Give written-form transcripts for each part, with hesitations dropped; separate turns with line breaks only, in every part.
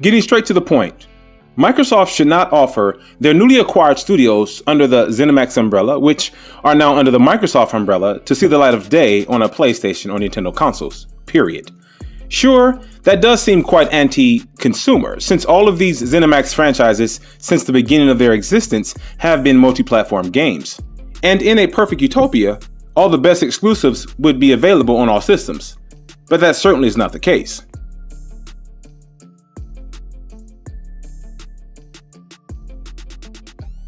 Getting straight to the point, Microsoft should not offer their newly acquired studios under the Zenimax umbrella, which are now under the Microsoft umbrella, to see the light of day on a PlayStation or Nintendo consoles, period. Sure, that does seem quite anti-consumer, since all of these Zenimax franchises since the beginning of their existence have been multi-platform games. And in a perfect utopia, all the best exclusives would be available on all systems. But that certainly is not the case.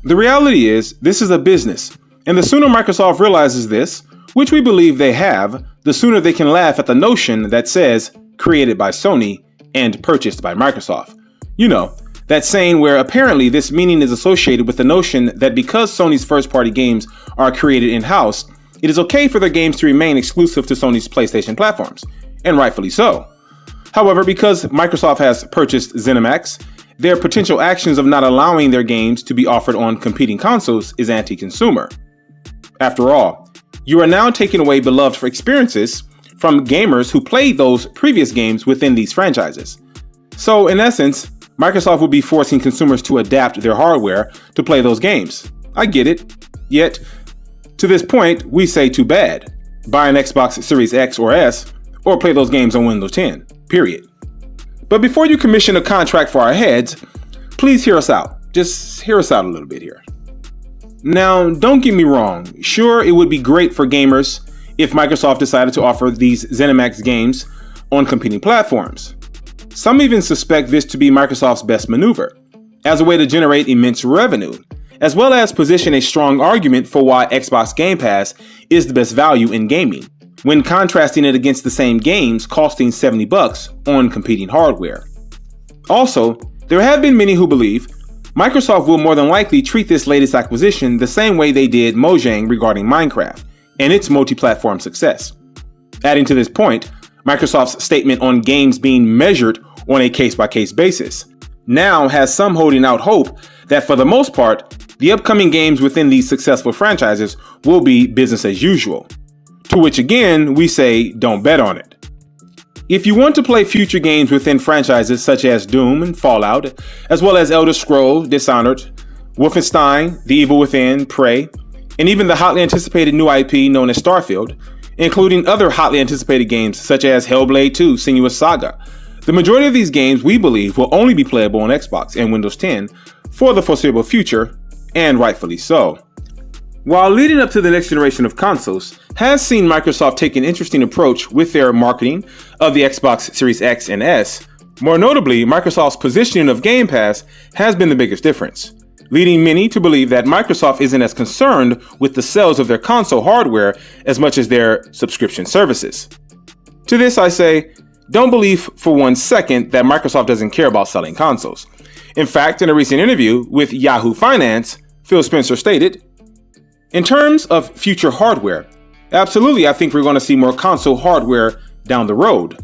The reality is, this is a business, and the sooner Microsoft realizes this, which we believe they have, the sooner they can laugh at the notion that says, created by Sony and purchased by Microsoft. You know, that saying where apparently this meaning is associated with the notion that because Sony's first-party games are created in-house, it is okay for their games to remain exclusive to Sony's PlayStation platforms, and rightfully so. However, because Microsoft has purchased Zenimax, their potential actions of not allowing their games to be offered on competing consoles is anti-consumer. After all, you are now taking away beloved experiences from gamers who played those previous games within these franchises. So in essence, Microsoft will be forcing consumers to adapt their hardware to play those games. I get it. Yet, to this point, we say too bad. Buy an Xbox Series X or S, or play those games on Windows 10, period. But before you commission a contract for our heads, please hear us out. Just hear us out a little bit here. Now, don't get me wrong. Sure, it would be great for gamers if Microsoft decided to offer these Zenimax games on competing platforms. Some even suspect this to be Microsoft's best maneuver, as a way to generate immense revenue, as well as position a strong argument for why Xbox Game Pass is the best value in gaming, when contrasting it against the same games costing $70 on competing hardware. Also, there have been many who believe Microsoft will more than likely treat this latest acquisition the same way they did Mojang regarding Minecraft and its multi-platform success. Adding to this point, Microsoft's statement on games being measured on a case-by-case basis now has some holding out hope that for the most part, the upcoming games within these successful franchises will be business as usual. To which again, we say don't bet on it. If you want to play future games within franchises such as Doom and Fallout, as well as Elder Scrolls, Dishonored, Wolfenstein, The Evil Within, Prey, and even the hotly anticipated new IP known as Starfield, including other hotly anticipated games such as Hellblade 2: Senua's Saga, the majority of these games we believe will only be playable on Xbox and Windows 10 for the foreseeable future, and rightfully so. While leading up to the next generation of consoles has seen Microsoft take an interesting approach with their marketing of the Xbox Series X and S, more notably, Microsoft's positioning of Game Pass has been the biggest difference, leading many to believe that Microsoft isn't as concerned with the sales of their console hardware as much as their subscription services. To this I say, don't believe for 1 second that Microsoft doesn't care about selling consoles. In fact, in a recent interview with Yahoo Finance, Phil Spencer stated, "In terms of future hardware, absolutely I think we're going to see more console hardware down the road.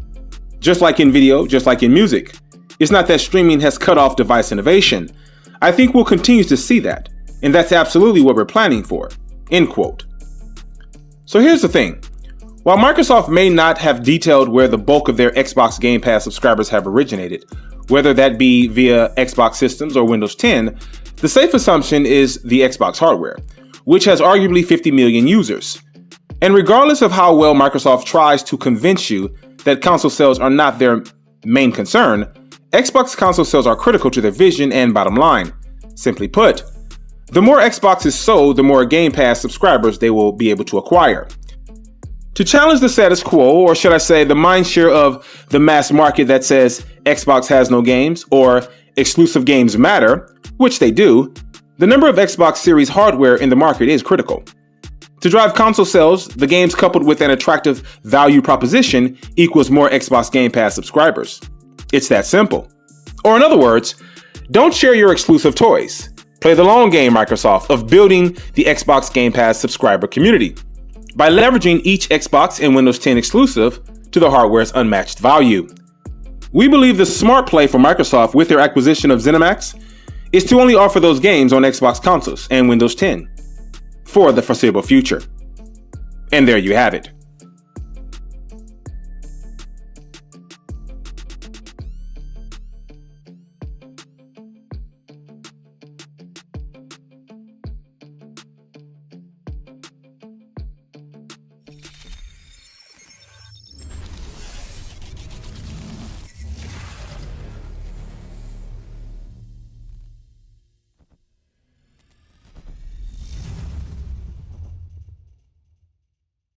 Just like in video, just like in music. It's not that streaming has cut off device innovation. I think we'll continue to see that, and that's absolutely what we're planning for." End quote. So here's the thing. While Microsoft may not have detailed where the bulk of their Xbox Game Pass subscribers have originated, whether that be via Xbox systems or Windows 10, the safe assumption is the Xbox hardware, which has arguably 50 million users. And regardless of how well Microsoft tries to convince you that console sales are not their main concern, Xbox console sales are critical to their vision and bottom line. Simply put, the more Xboxes sold, the more Game Pass subscribers they will be able to acquire. To challenge the status quo, or should I say the mindshare of the mass market that says Xbox has no games or exclusive games matter, which they do, the number of Xbox Series hardware in the market is critical. To drive console sales, the games coupled with an attractive value proposition equals more Xbox Game Pass subscribers. It's that simple. Or in other words, don't share your exclusive toys. Play the long game, Microsoft, of building the Xbox Game Pass subscriber community by leveraging each Xbox and Windows 10 exclusive to the hardware's unmatched value. We believe the smart play for Microsoft with their acquisition of Zenimax is to only offer those games on Xbox consoles and Windows 10 for the foreseeable future. And there you have it.